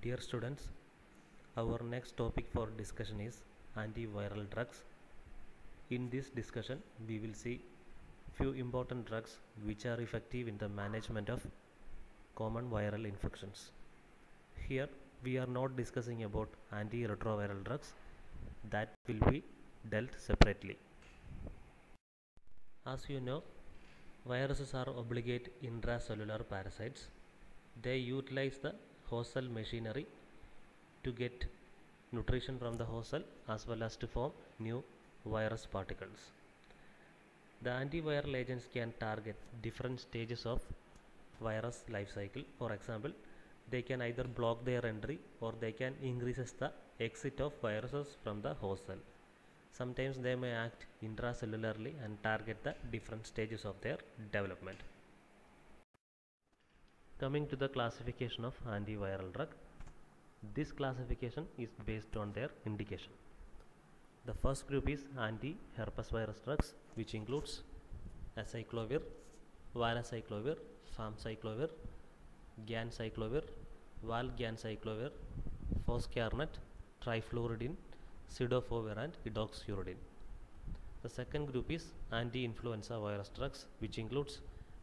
Dear students, our next topic for discussion is antiviral drugs. In this discussion, we will see few important drugs which are effective in the management of common viral infections. Here, we are not discussing about antiretroviral drugs, that will be dealt separately. As you know, viruses are obligate intracellular parasites. They utilize the host cell machinery to get nutrition from the host cell as well as to form new virus particles. The antiviral agents can target different stages of virus life cycle. For example, they can either block their entry or they can increase the exit of viruses from the host cell. Sometimes they may act intracellularly and target the different stages of their development. Coming to the classification of antiviral drug, this classification is based on their indication. The first group is anti-herpes virus drugs, which includes acyclovir, valacyclovir, famciclovir, ganciclovir, valganciclovir, foscarnet, trifluridine, cidofovir and edoxuridine. The second group is anti-influenza virus drugs, which includes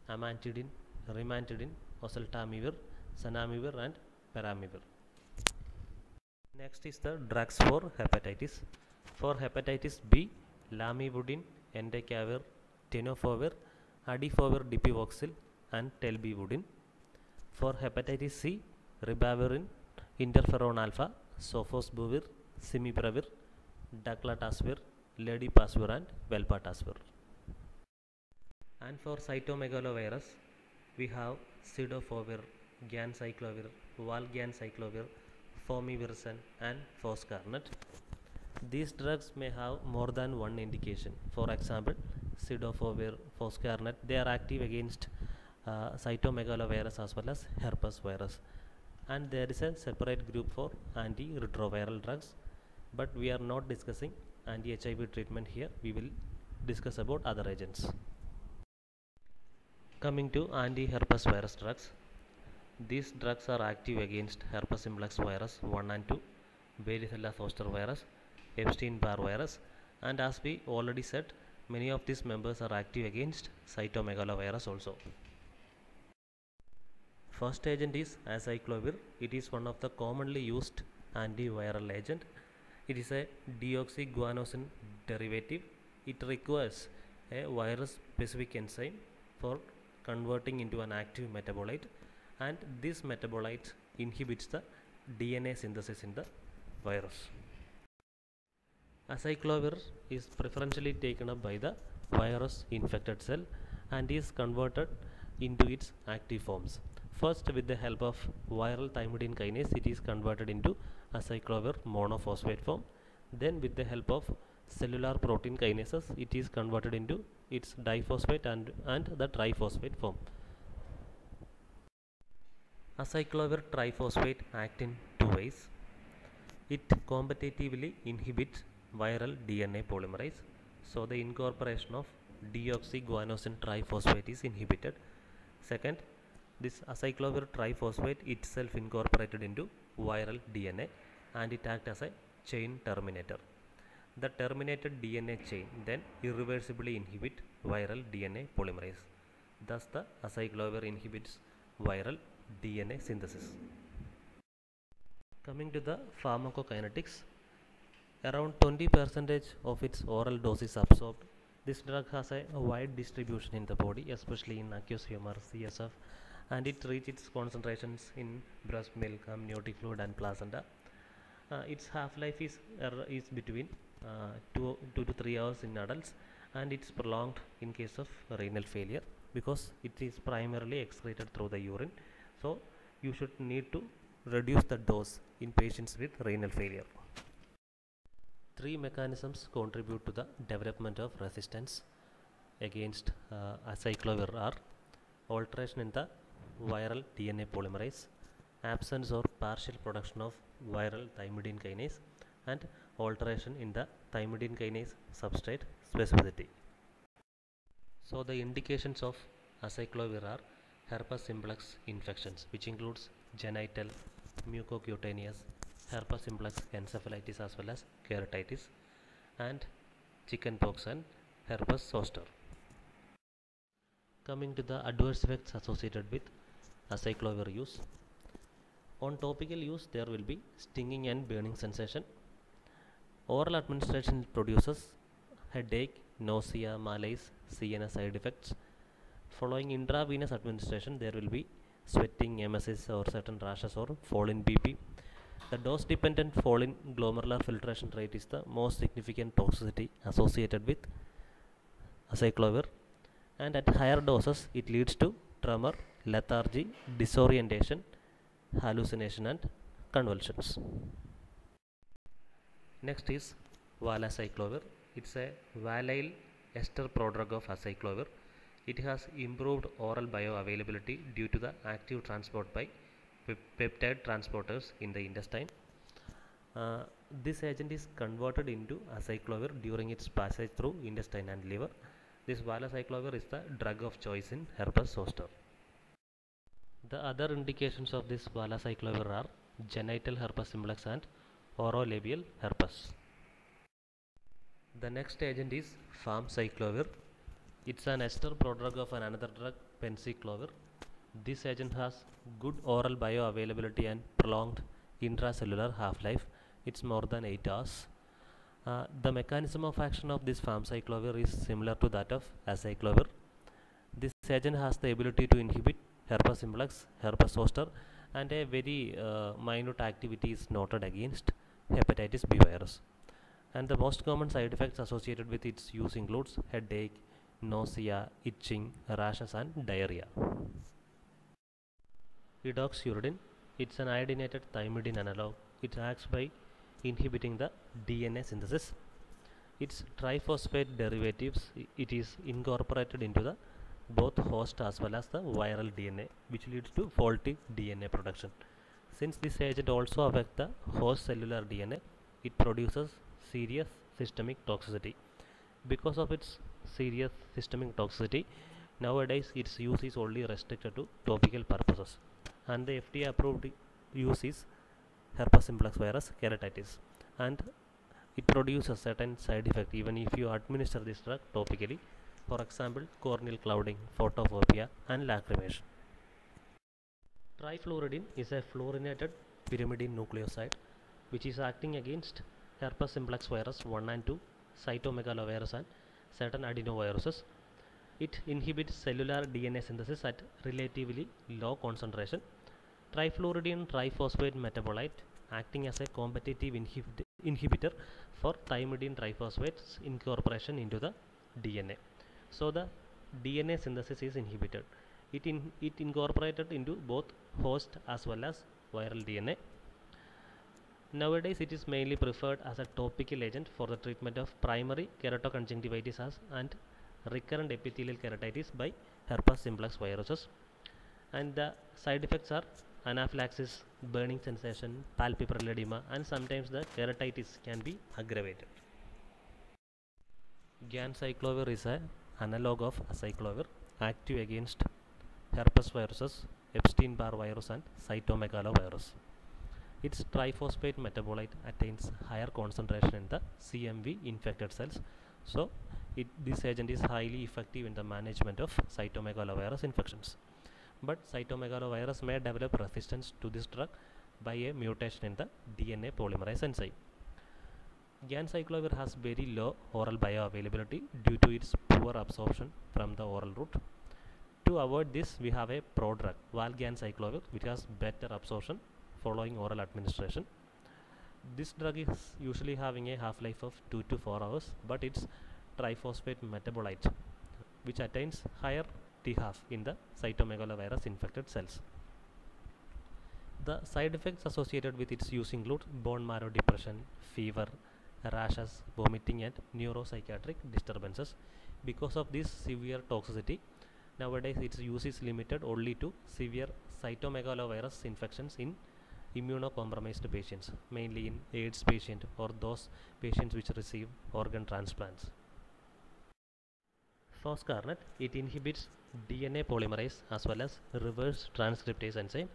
amantadine, rimantadine, oseltamivir, zanamivir and peramivir. Next is the drugs for hepatitis. For hepatitis B, lamivudine, entecavir, tenofovir, adifovir dipivoxil and telbivudine. For hepatitis C, ribavirin, interferon alpha, sofosbuvir, simipravir, daclatasvir, ledipasvir and velpatasvir. And for cytomegalovirus, we have cidofovir, ganciclovir, valganciclovir, fomivirsen and foscarnet. These drugs may have more than one indication. For example, cidofovir, foscarnet, they are active against cytomegalovirus as well as herpes virus. And there is a separate group for antiretroviral drugs, but we are not discussing anti-HIV treatment here. We will discuss about other agents. Coming to anti-herpes virus drugs, these drugs are active against herpes simplex virus 1 and 2, varicella zoster virus, Epstein-Barr virus, and as we already said, many of these members are active against cytomegalovirus also. First agent is acyclovir. It is one of the commonly used antiviral agent. It is a deoxyguanosine derivative. It requires a virus specific enzyme for converting into an active metabolite, and this metabolite inhibits the DNA synthesis in the virus. Acyclovir is preferentially taken up by the virus infected cell and is converted into its active forms. First, with the help of viral thymidine kinase, it is converted into acyclovir monophosphate form. Then with the help of cellular protein kinases, it is converted into its diphosphate and the triphosphate form. Acyclovir triphosphate acts in two ways. It competitively inhibits viral DNA polymerase, so the incorporation of deoxyguanosine triphosphate is inhibited. Second, this acyclovir triphosphate itself incorporated into viral DNA and it acts as a chain terminator. The terminated DNA chain then irreversibly inhibit viral DNA polymerase. Thus, the acyclovir inhibits viral DNA synthesis. Coming to the pharmacokinetics, around 20% of its oral dose is absorbed. This drug has a wide distribution in the body, especially in aqueous humor, CSF, and it reaches its concentrations in breast milk, amniotic fluid and placenta. Its half-life is between 2 to 3 hours in adults, and it's prolonged in case of renal failure because it is primarily excreted through the urine. So you should need to reduce the dose in patients with renal failure. Three mechanisms contribute to the development of resistance against acyclovir are alteration in the viral DNA polymerase, absence or partial production of viral thymidine kinase, and alteration in the thymidine kinase substrate specificity. So the indications of acyclovir are herpes simplex infections, which includes genital, mucocutaneous herpes simplex encephalitis as well as keratitis, and chickenpox and herpes zoster. Coming to the adverse effects associated with acyclovir use. On topical use, there will be stinging and burning sensation. Oral administration produces headache, nausea, malaise, CNS side effects. Following intravenous administration, there will be sweating, emesis, or certain rashes or fall in BP. The dose dependent fall in glomerular filtration rate is the most significant toxicity associated with acyclovir, and at higher doses it leads to tremor, lethargy, disorientation, hallucination and convulsions. Next is valacyclovir. It's a valyl ester prodrug of acyclovir. It has improved oral bioavailability due to the active transport by peptide transporters in the intestine. This agent is converted into acyclovir during its passage through intestine and liver. This valacyclovir is the drug of choice in herpes zoster. The other indications of this valacyclovir are genital herpes simplex and orolabial herpes. The next agent is famciclovir. It's an ester prodrug of another drug, penciclovir. This agent has good oral bioavailability and prolonged intracellular half-life. It's more than 8 hours. The mechanism of action of this famciclovir is similar to that of acyclovir. This agent has the ability to inhibit herpes simplex, herpes zoster, and a very minute activity is noted against hepatitis B virus. And the most common side effects associated with its use includes headache, nausea, itching, rashes and diarrhea. Edoxuridine. It's an iodinated thymidine analog. It acts by inhibiting the DNA synthesis. Its triphosphate derivatives, it is incorporated into the both host as well as the viral DNA, which leads to faulty DNA production. Since this agent also affects the host cellular DNA, it produces serious systemic toxicity. Because of its serious systemic toxicity, nowadays its use is only restricted to topical purposes, and the FDA approved use is herpes simplex virus keratitis, and it produces certain side effect even if you administer this drug topically, for example corneal clouding, photophobia and lacrimation. Trifluridine is a fluorinated pyrimidine nucleoside which is acting against herpes simplex virus 1 and 2, cytomegalovirus and certain adenoviruses. It inhibits cellular DNA synthesis at relatively low concentration. Trifluridine triphosphate metabolite acting as a competitive inhibitor for thymidine triphosphate's incorporation into the DNA. So the DNA synthesis is inhibited. It incorporated into both host as well as viral DNA. Nowadays it is mainly preferred as a topical agent for the treatment of primary keratoconjunctivitis and recurrent epithelial keratitis by herpes simplex viruses, and the side effects are anaphylaxis, burning sensation, palpebral edema, and sometimes the keratitis can be aggravated. Ganciclovir is an analog of acyclovir, active against herpes viruses, Epstein-Barr virus and cytomegalovirus. Its triphosphate metabolite attains higher concentration in the CMV infected cells, so this agent is highly effective in the management of cytomegalovirus infections. But cytomegalovirus may develop resistance to this drug by a mutation in the DNA polymerase enzyme. Ganciclovir has very low oral bioavailability due to its poor absorption from the oral route. To avoid this, we have a prodrug, valganciclovir, which has better absorption following oral administration. This drug is usually having a half-life of 2 to 4 hours, but its triphosphate metabolite, which attains higher T-half in the cytomegalovirus infected cells. The side effects associated with its use include bone marrow depression, fever, rashes, vomiting and neuropsychiatric disturbances. Because of this severe toxicity, nowadays its use is limited only to severe cytomegalovirus infections in immunocompromised patients, mainly in AIDS patient or those patients which receive organ transplants. Foscarnet, it inhibits DNA polymerase as well as reverse transcriptase enzyme.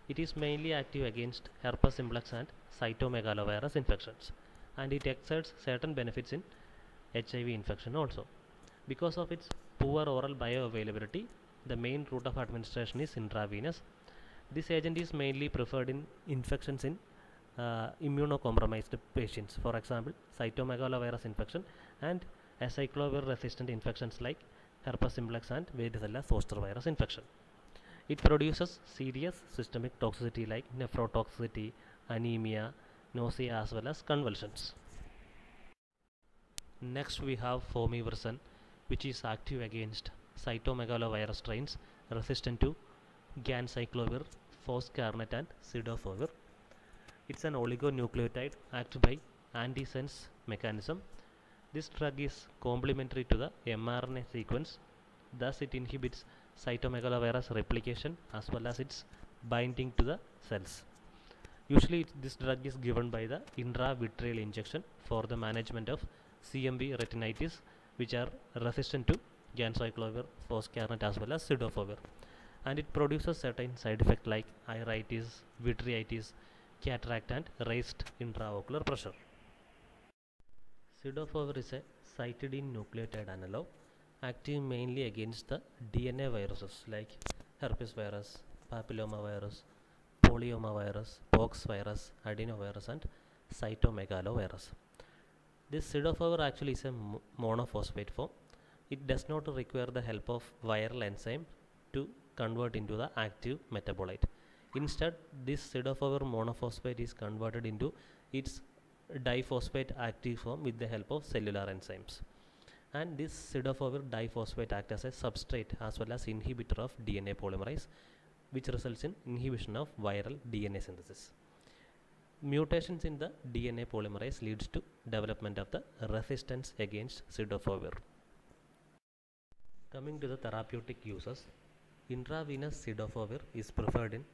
It is mainly active against herpes simplex and cytomegalovirus infections, and it exerts certain benefits in HIV infection also. Because of its poor oral bioavailability, the main route of administration is intravenous. This agent is mainly preferred in infections in immunocompromised patients, for example, cytomegalovirus infection and acyclovir resistant infections like herpes simplex and varicella zoster virus infection. It produces serious systemic toxicity like nephrotoxicity, anemia, nausea, as well as convulsions. Next, we have fomivirsen, which is active against cytomegalovirus strains resistant to ganciclovir, foscarnet, and cidofovir. It's an oligonucleotide acted by antisense mechanism. This drug is complementary to the mRNA sequence, thus it inhibits cytomegalovirus replication as well as its binding to the cells. Usually this drug is given by the intravitreal injection for the management of CMV retinitis, which are resistant to ganciclovir, foscarnet, as well as cidofovir, and it produces certain side effects like iritis, vitritis, cataract, and raised intraocular pressure. Cidofovir is a cytidine nucleotide analog active mainly against the DNA viruses like herpes virus, papillomavirus, polyomavirus, pox virus, adenovirus, and cytomegalovirus. This cidofovir actually is a monophosphate form. It does not require the help of viral enzyme to convert into the active metabolite. Instead, this cidofovir monophosphate is converted into its diphosphate active form with the help of cellular enzymes. And this cidofovir diphosphate acts as a substrate as well as inhibitor of DNA polymerase, which results in inhibition of viral DNA synthesis. Mutations in the DNA polymerase leads to development of the resistance against cidofovir. Coming to the therapeutic uses, intravenous cidofovir is preferred in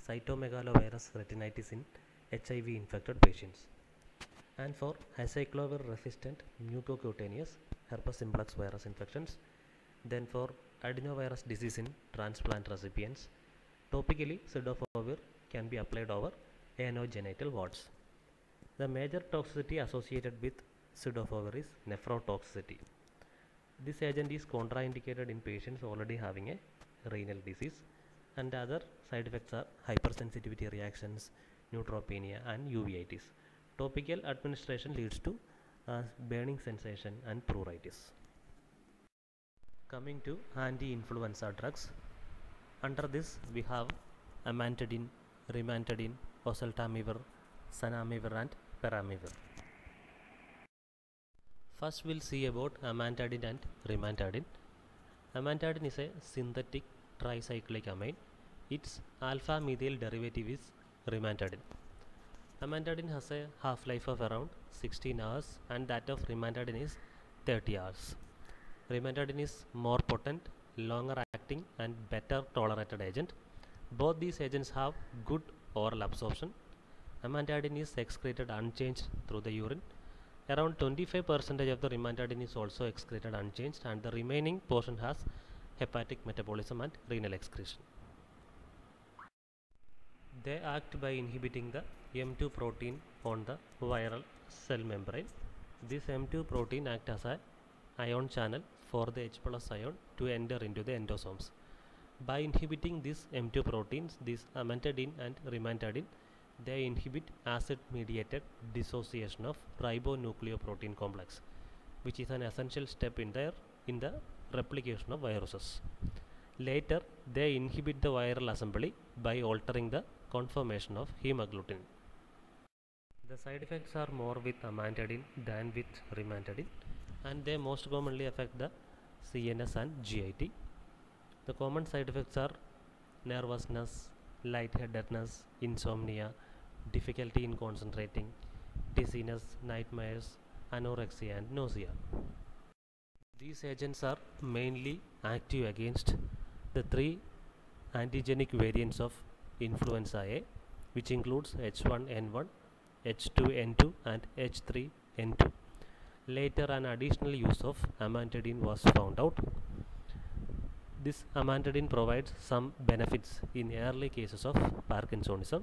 cytomegalovirus retinitis in HIV infected patients, and for acyclovir resistant mucocutaneous herpes simplex virus infections, then for adenovirus disease in transplant recipients. Topically, cidofovir can be applied over anogenital warts. The major toxicity associated with cidofovir is nephrotoxicity. This agent is contraindicated in patients already having a renal disease, and the other side effects are hypersensitivity reactions, neutropenia, and uveitis. Topical administration leads to burning sensation and pruritus. Coming to anti-influenza drugs, under this we have amantadine, rimantadine, oseltamivir, zanamivir, and peramivir. First we'll see about amantadine and rimantadine. Amantadine is a synthetic tricyclic amine. Its alpha methyl derivative is rimantadine. Amantadine has a half-life of around 16 hours and that of rimantadine is 30 hours. Rimantadine is more potent, longer acting, and better tolerated agent. Both these agents have good oral absorption. Amantadine is excreted unchanged through the urine. Around 25% of the rimantadine is also excreted unchanged, and the remaining portion has hepatic metabolism and renal excretion. They act by inhibiting the M2 protein on the viral cell membrane. This M2 protein acts as an ion channel for the H+ ion to enter into the endosomes. By inhibiting these M2 proteins, this amantadine and rimantadine, they inhibit acid-mediated dissociation of ribonucleoprotein complex, which is an essential step in the replication of viruses. Later, they inhibit the viral assembly by altering the conformation of hemagglutinin. The side effects are more with amantadine than with rimantadine, and they most commonly affect the CNS and GIT. The common side effects are nervousness, lightheadedness, insomnia, difficulty in concentrating, dizziness, nightmares, anorexia, and nausea. These agents are mainly active against the three antigenic variants of influenza A, which includes H1N1, H2N2, and H3N2. Later, an additional use of amantadine was found out. This amantadine provides some benefits in early cases of Parkinsonism.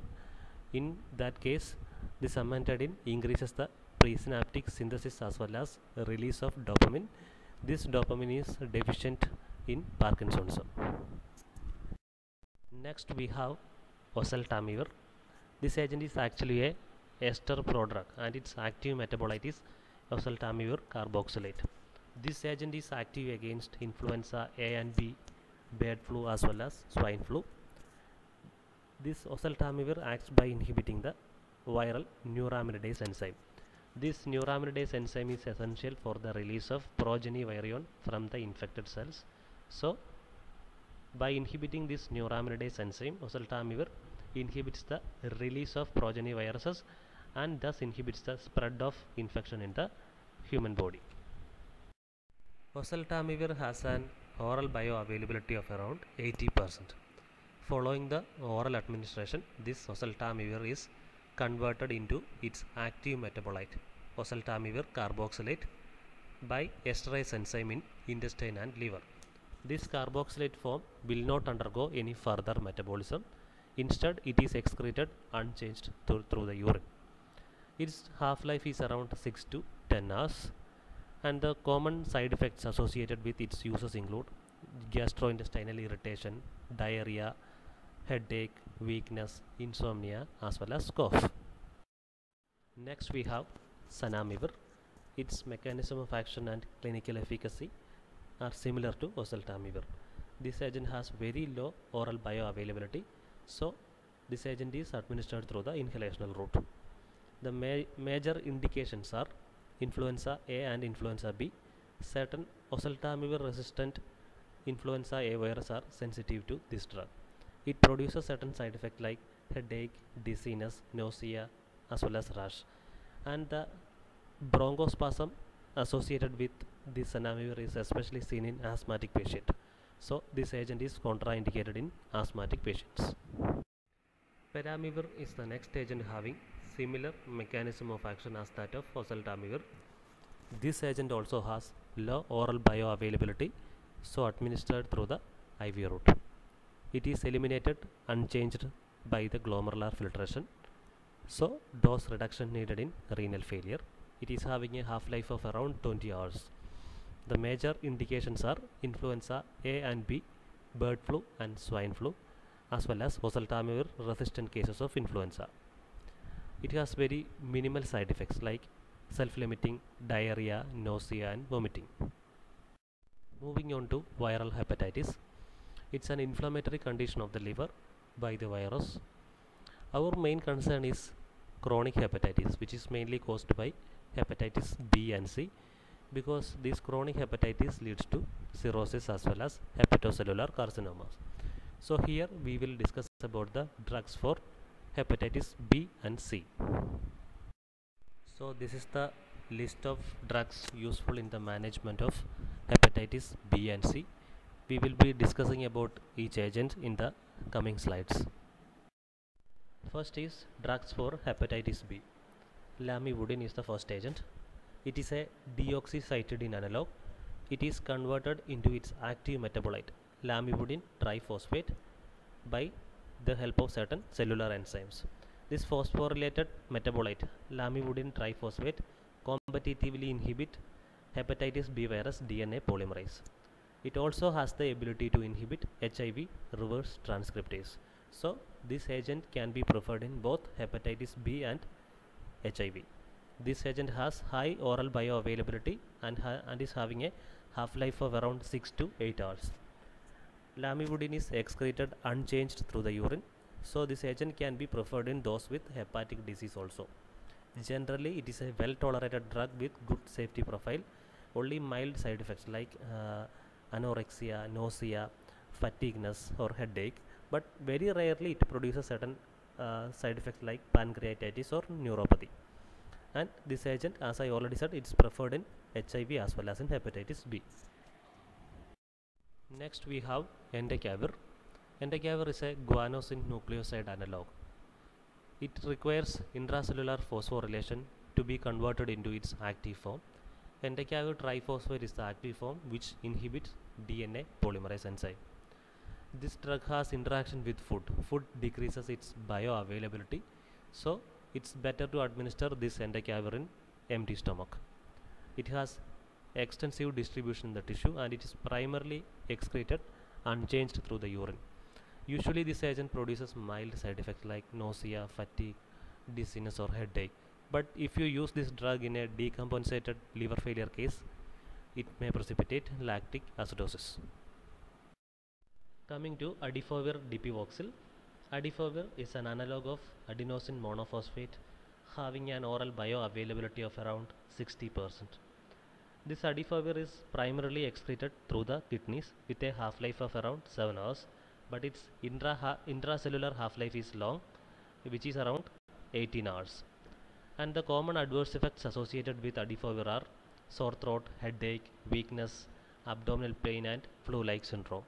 In that case, this amantadine increases the presynaptic synthesis as well as release of dopamine. This dopamine is deficient in Parkinsonism. Next we have oseltamivir. This agent is actually a ester prodrug and its active metabolite is oseltamivir carboxylate. This agent is active against influenza A and B, bird flu as well as swine flu. This oseltamivir acts by inhibiting the viral neuraminidase enzyme. This neuraminidase enzyme is essential for the release of progeny virion from the infected cells. So, by inhibiting this neuraminidase enzyme, oseltamivir inhibits the release of progeny viruses and thus inhibits the spread of infection in the human body. Oseltamivir has an oral bioavailability of around 80%. Following the oral administration, this oseltamivir is converted into its active metabolite, oseltamivir carboxylate, by esterase enzyme in intestine and liver. This carboxylate form will not undergo any further metabolism. Instead, it is excreted unchanged through the urine. Its half-life is around 6 to 10 hours, and the common side effects associated with its uses include gastrointestinal irritation, diarrhea, headache, weakness, insomnia as well as cough. Next we have zanamivir. Its mechanism of action and clinical efficacy are similar to oseltamivir. This agent has very low oral bioavailability, so this agent is administered through the inhalational route. The major indications are influenza A and influenza B. Certain oseltamivir resistant influenza A virus are sensitive to this drug. It produces certain side effects like headache, dizziness, nausea as well as rash, and the bronchospasm associated with this zanamivir is especially seen in asthmatic patients. So this agent is contraindicated in asthmatic patients. Peramivir is the next agent having similar mechanism of action as that of oseltamivir. This agent also has low oral bioavailability, so administered through the IV route. It is eliminated unchanged by the glomerular filtration, so dose reduction needed in renal failure. It is having a half-life of around 20 hours. The major indications are influenza A and B, bird flu and swine flu, as well as oseltamivir resistant cases of influenza. It has very minimal side effects like self-limiting diarrhea, nausea and vomiting. Moving on to viral hepatitis. It's an inflammatory condition of the liver by the virus. Our main concern is chronic hepatitis, which is mainly caused by hepatitis B and C, because this chronic hepatitis leads to cirrhosis as well as hepatocellular carcinomas. So here we will discuss about the drugs for hepatitis B and C. So this is the list of drugs useful in the management of hepatitis B and C. We will be discussing about each agent in the coming slides. First is drugs for hepatitis B. Lamivudine is the first agent. It is a deoxycytidine analog. It is converted into its active metabolite, lamivudine triphosphate, by the help of certain cellular enzymes. This phosphorylated metabolite, lamivudine triphosphate, competitively inhibit hepatitis B virus DNA polymerase. It also has the ability to inhibit HIV reverse transcriptase. So this agent can be preferred in both hepatitis B and HIV. This agent has high oral bioavailability and is having a half-life of around 6 to 8 hours. Lamivudine is excreted unchanged through the urine, so this agent can be preferred in those with hepatic disease also. Generally, it is a well-tolerated drug with good safety profile. Only mild side effects like anorexia, nausea, fatigueness or headache, but very rarely it produces certain side effects like pancreatitis or neuropathy. And this agent, as I already said, it's preferred in HIV as well as in hepatitis B. Next we have entecavir. Entecavir is a guanosine nucleoside analog. It requires intracellular phosphorylation to be converted into its active form. Entecavir triphosphate is the active form which inhibits DNA polymerase enzyme. This drug has interaction with food. Food decreases its bioavailability, so it's better to administer this entecavir in empty stomach. It has extensive distribution in the tissue and it is primarily excreted unchanged through the urine. Usually this agent produces mild side effects like nausea, fatigue, dizziness or headache. But if you use this drug in a decompensated liver failure case, it may precipitate lactic acidosis. Coming to adifovir dipivoxil. Adifovir is an analog of adenosine monophosphate having an oral bioavailability of around 60%. This adifovir is primarily excreted through the kidneys with a half-life of around 7 hours, but its intracellular half-life is long, which is around 18 hours. And the common adverse effects associated with adifovir are sore throat, headache, weakness, abdominal pain and flu-like syndrome.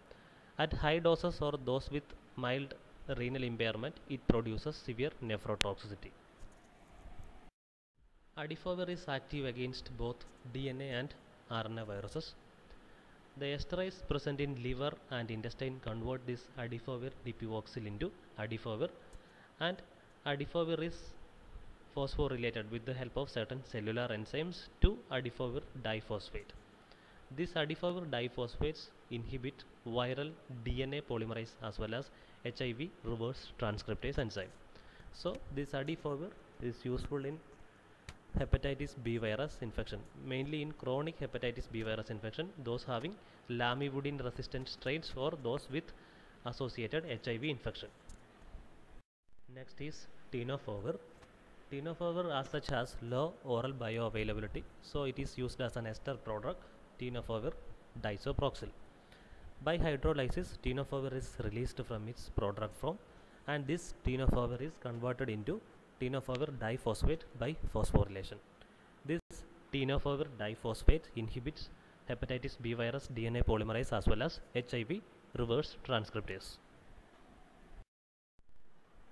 At high doses or those with mild renal impairment, it produces severe nephrotoxicity. Adifovir is active against both DNA and RNA viruses. The esterases present in liver and intestine convert this adifovir dipivoxil into adifovir, and adifovir is phosphorylated with the help of certain cellular enzymes to adifovir diphosphate. These adifovir diphosphates inhibit viral DNA polymerase as well as HIV reverse transcriptase enzyme. So this adifovir is useful in hepatitis B virus infection, mainly in chronic hepatitis B virus infection, those having lamivudine resistant strains or those with associated HIV infection. Next is tenofovir. Tenofovir as such has low oral bioavailability, so it is used as an ester product, tenofovir disoproxil. By hydrolysis, tenofovir is released from its prodrug form, and this tenofovir is converted into tenofovir diphosphate by phosphorylation. This tenofovir diphosphate inhibits hepatitis B virus DNA polymerase as well as HIV reverse transcriptase.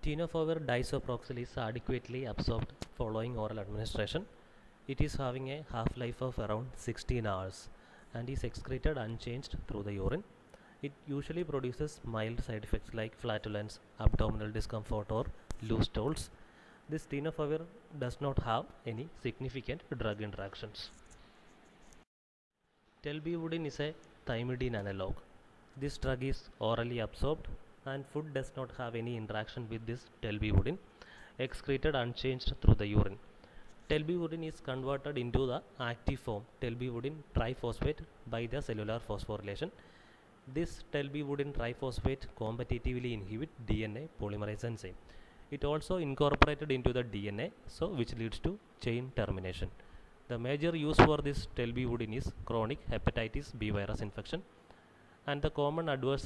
Tenofovir disoproxil is adequately absorbed following oral administration. It is having a half-life of around 16 hours and is excreted unchanged through the urine. It usually produces mild side effects like flatulence, abdominal discomfort or loose stools. This tenofovir does not have any significant drug interactions. Telbivudin is a thymidine analog. This drug is orally absorbed and food does not have any interaction with this telbivudin, excreted unchanged through the urine. Telbivudin is converted into the active form telbivudin triphosphate by the cellular phosphorylation. This telbivudin triphosphate competitively inhibits DNA polymerase enzyme. It also incorporated into the DNA, so which leads to chain termination. The major use for this telbivudin is chronic hepatitis B virus infection, and the common adverse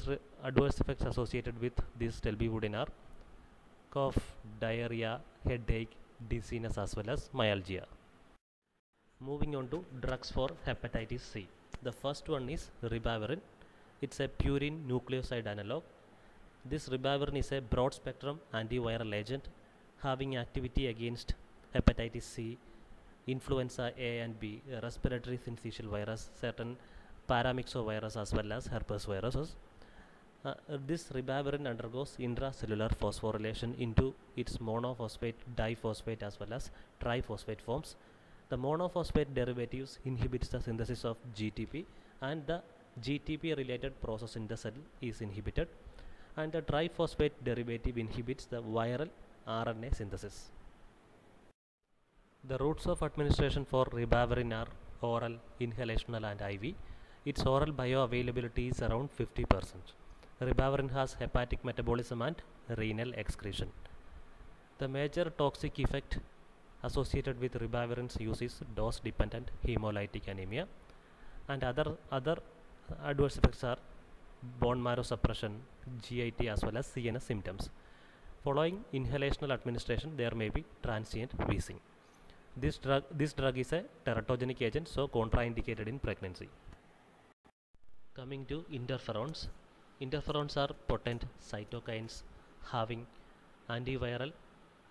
effects associated with this telbivudin are cough, diarrhea, headache, dizziness as well as myalgia. Moving on to drugs for hepatitis C. The first one is ribavirin. It's a purine nucleoside analog. This ribavirin is a broad spectrum antiviral agent having activity against hepatitis C, influenza A and B, respiratory syncytial virus, certain paramyxovirus as well as herpes viruses. This ribavirin undergoes intracellular phosphorylation into its monophosphate, diphosphate as well as triphosphate forms. The monophosphate derivatives inhibits the synthesis of GTP, and the GTP related process in the cell is inhibited, and the triphosphate derivative inhibits the viral RNA synthesis. The routes of administration for ribavirin are oral, inhalational and IV. Its oral bioavailability is around 50%. Ribavirin has hepatic metabolism and renal excretion. The major toxic effect associated with ribavirin's use is dose-dependent hemolytic anemia, and other adverse effects are bone marrow suppression, GIT as well as CNS symptoms. Following inhalational administration, there may be transient wheezing. This drug is a teratogenic agent, so contraindicated in pregnancy. Coming to interferons. Interferons are potent cytokines having antiviral,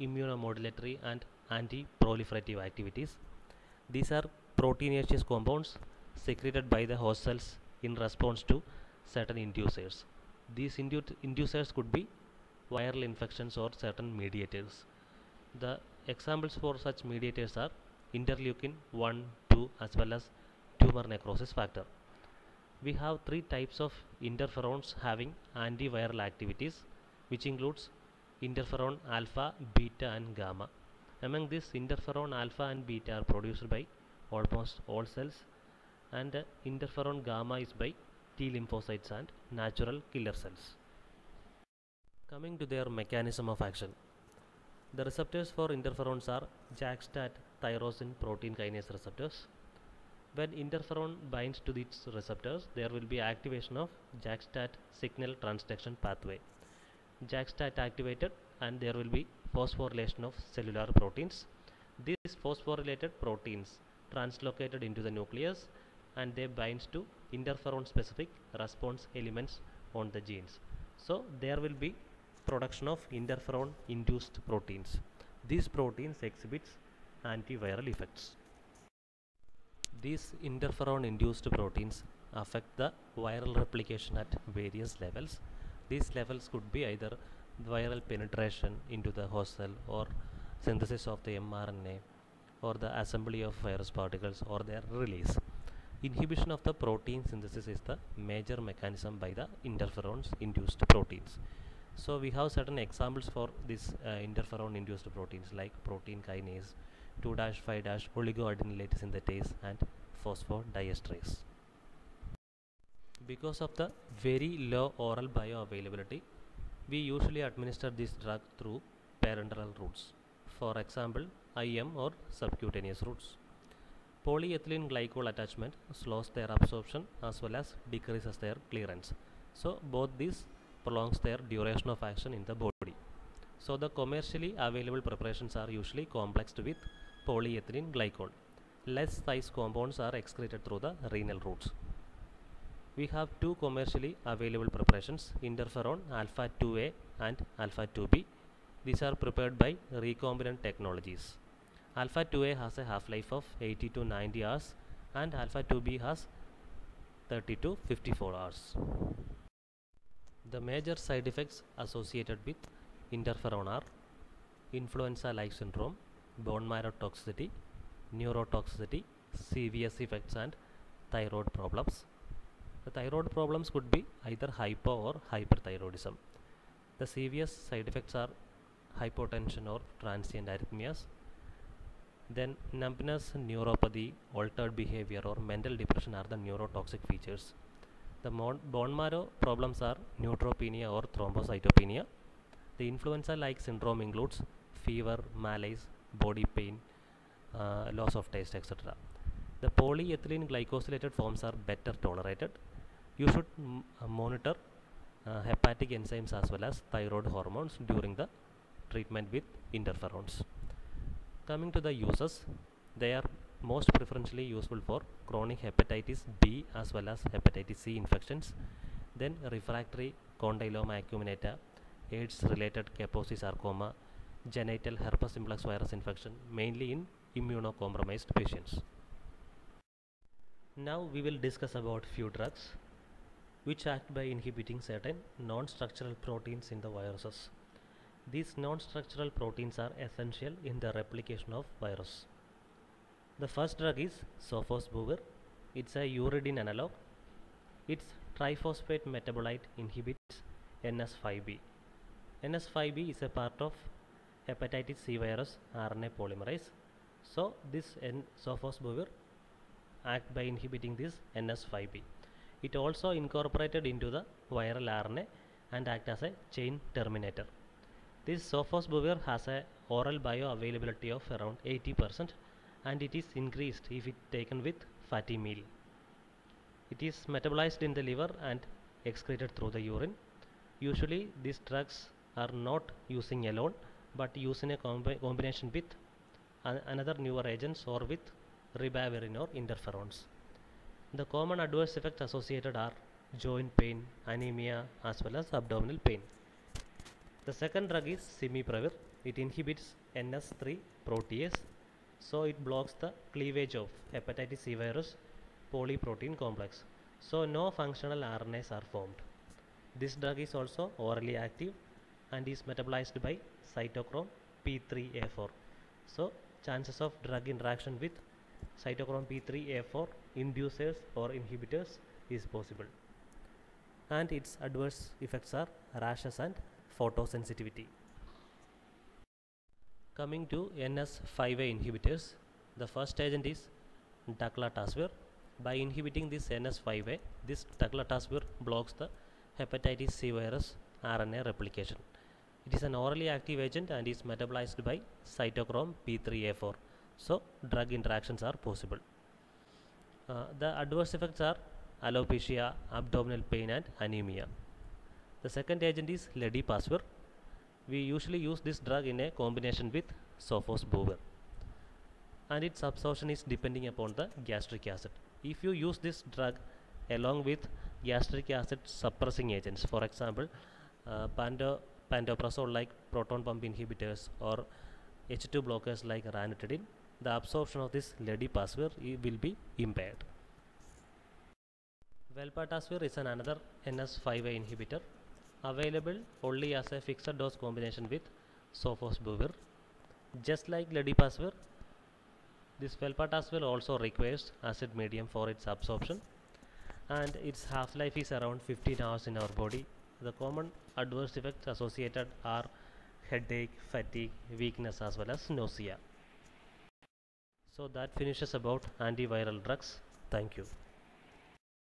immunomodulatory and anti-proliferative activities. These are proteinaceous compounds secreted by the host cells in response to certain inducers. These inducers could be viral infections or certain mediators. The examples for such mediators are interleukin 1, 2 as well as tumor necrosis factor. We have three types of interferons having antiviral activities, which includes interferon alpha, beta and gamma. Among these, interferon alpha and beta are produced by almost all cells, and interferon gamma is by T lymphocytes and natural killer cells. Coming to their mechanism of action, the receptors for interferons are JAK-STAT tyrosine protein kinase receptors. When interferon binds to these receptors, there will be activation of JAK-STAT signal transduction pathway. JAK-STAT activated, and there will be phosphorylation of cellular proteins. These phosphorylated proteins translocated into the nucleus, and they binds to interferon specific response elements on the genes. So there will be production of interferon induced proteins. These proteins exhibits antiviral effects. These interferon induced proteins affect the viral replication at various levels. These levels could be either viral penetration into the host cell, or synthesis of the mRNA, or the assembly of virus particles, or their release. Inhibition of the protein synthesis is the major mechanism by the interferons induced proteins. So we have certain examples for these interferon induced proteins like protein kinase, 2-5' oligoadenylate synthetase and phosphodiesterase. Because of the very low oral bioavailability, we usually administer this drug through parenteral routes, for example IM or subcutaneous routes. Polyethylene glycol attachment slows their absorption as well as decreases their clearance. So both these prolongs their duration of action in the body. So the commercially available preparations are usually complexed with polyethylene glycol. Less size compounds are excreted through the renal routes. We have two commercially available preparations, interferon alpha 2A and alpha 2B. These are prepared by recombinant technologies. Alpha 2A has a half-life of 80 to 90 hours and alpha 2B has 30 to 54 hours. The major side effects associated with interferon are influenza-like syndrome, bone marrow toxicity, neurotoxicity, CVS effects and thyroid problems. The thyroid problems could be either hypo or hyperthyroidism. The CVS side effects are hypotension or transient arrhythmias. Then numbness, neuropathy, altered behavior or mental depression are the neurotoxic features. The bone marrow problems are neutropenia or thrombocytopenia. The influenza-like syndrome includes fever, malaise, body pain, loss of taste, etc. The polyethylene glycosylated forms are better tolerated. You should monitor hepatic enzymes as well as thyroid hormones during the treatment with interferons. Coming to the uses, they are most preferentially useful for chronic hepatitis B as well as hepatitis C infections, then refractory condyloma acuminata, AIDS related Kaposi sarcoma, genital herpes simplex virus infection, mainly in immunocompromised patients. Now we will discuss about few drugs which act by inhibiting certain non-structural proteins in the viruses. These non-structural proteins are essential in the replication of virus. The first drug is sofosbuvir. It's a uridine analog. Its triphosphate metabolite inhibits NS5B. NS5B is a part of hepatitis C virus RNA polymerase. So this sofosbuvir act by inhibiting this NS5B. It also incorporated into the viral RNA and act as a chain terminator. This sofosbuvir has a oral bioavailability of around 80%, and it is increased if it taken with fatty meal. It is metabolized in the liver and excreted through the urine. Usually these drugs are not using alone, but used in a combination with another newer agents or with ribavirin or interferons. The common adverse effects associated are joint pain, anemia as well as abdominal pain. The second drug is simipravir. It inhibits NS3 protease, so it blocks the cleavage of hepatitis C virus polyprotein complex. So no functional RNAs are formed. This drug is also orally active and is metabolized by cytochrome P3A4. So chances of drug interaction with cytochrome P3A4 inducers or inhibitors is possible. And its adverse effects are rashes and photosensitivity. Coming to NS5A inhibitors, the first agent is daclatasvir. By inhibiting this NS5A, this daclatasvir blocks the hepatitis C virus RNA replication. It is an orally active agent and is metabolized by cytochrome P3A4. So drug interactions are possible. The adverse effects are alopecia, abdominal pain and anemia. The second agent is ledipasvir. We usually use this drug in a combination with sofosbuvir, and its absorption is depending upon the gastric acid. If you use this drug along with gastric acid suppressing agents, for example pantoprazole like proton pump inhibitors or H2 blockers like ranitidine, the absorption of this ledipasvir will be impaired. Velpatasvir is another NS5A inhibitor, available only as a fixed dose combination with sofosbuvir. Just like ledipasvir, this velpatasvir also requires acid medium for its absorption, and its half-life is around 15 hours in our body. The common adverse effects associated are headache, fatigue, weakness as well as nausea. So that finishes about antiviral drugs. Thank you.